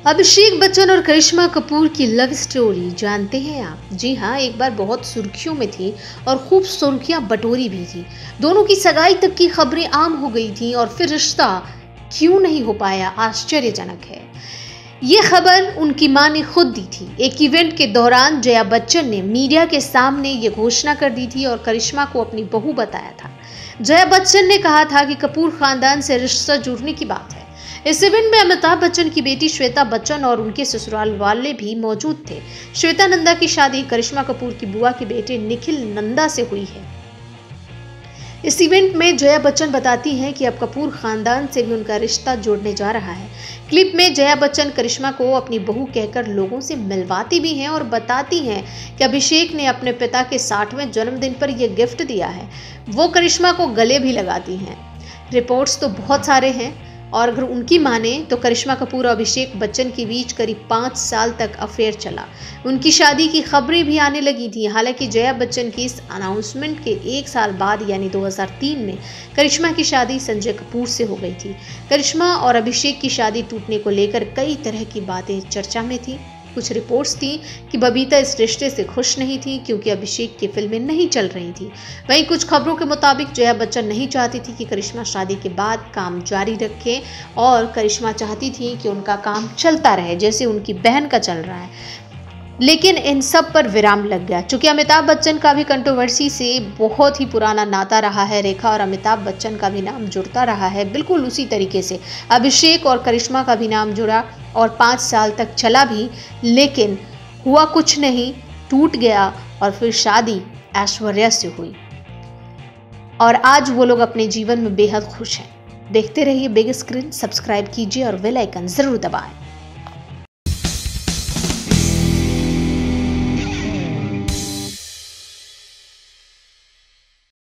अभिषेक बच्चन और करिश्मा कपूर की love story जानते हैं आप? जी हाँ, एक बार बहुत सुर्खियों में थी और खूब सुर्खियां बटोरी भी थी। दोनों की सगाई तक की खबरें आम हो गई थी और फिर रिश्ता क्यों नहीं हो पाया, आश्चर्यजनक है। ये खबर उनकी मां ने खुद दी थी। एक इवेंट के दौरान जया बच्चन ने मीडिया के सामने ये घोषणा कर दी थी और करिश्मा को अपनी बहू बताया था। जया बच्चन ने कहा था कि कपूर खानदान से रिश्ता जुड़ने की बात है। इस इवेंट में अमिताभ बच्चन की बेटी श्वेता बच्चन और उनके ससुराल वाले भी मौजूद थे। श्वेता नंदा की शादी करिश्मा कपूर की बुआ के बेटे निखिल नंदा से हुई है। इस इवेंट में जया बच्चन बताती हैं कि अब कपूर खानदान से भी उनका रिश्ता जोड़ने जा रहा है। क्लिप में जया बच्चन करिश्मा को अपनी बहू कहकर लोगों से मिलवाती भी हैं और बताती हैं कि अभिषेक ने अपने पिता के 60वें जन्मदिन पर यह गिफ्ट दिया है। वो करिश्मा को गले भी लगाती हैं। रिपोर्ट्स तो बहुत सारे हैं और अगर उनकी माने तो करिश्मा कपूर और अभिषेक बच्चन के बीच करीब 5 साल तक अफेयर चला। उनकी शादी की खबरें भी आने लगी थी। हालांकि जया बच्चन की इस अनाउंसमेंट के 1 साल बाद यानी 2003 में करिश्मा की शादी संजय कपूर से हो गई थी। करिश्मा और अभिषेक की शादी टूटने को लेकर कई तरह की बातें चर्चा में थी। कुछ रिपोर्ट्स थी कि बबीता इस रिश्ते से खुश नहीं थी क्योंकि अभिषेक की फिल्में नहीं चल रही थी। वहीं कुछ खबरों के मुताबिक जया बच्चन नहीं चाहती थी कि करिश्मा शादी के बाद काम जारी रखे और करिश्मा चाहती थी कि उनका काम चलता रहे जैसे उनकी बहन का चल रहा है। लेकिन इन सब पर विराम लग गया। चूंकि अमिताभ बच्चन का भी कंट्रोवर्सी से बहुत ही पुराना नाता रहा है, रेखा और अमिताभ बच्चन का भी नाम जुड़ता रहा है। बिल्कुल उसी तरीके से अभिषेक और करिश्मा का भी नाम जुड़ा और 5 साल तक चला भी, लेकिन हुआ कुछ नहीं, टूट गया और फिर शादी ऐश्वर्या से हुई और आज वो लोग अपने जीवन में बेहद खुश हैं। देखते रहिए बिग स्क्रीन, सब्सक्राइब कीजिए और बेल आइकन जरूर दबाएं।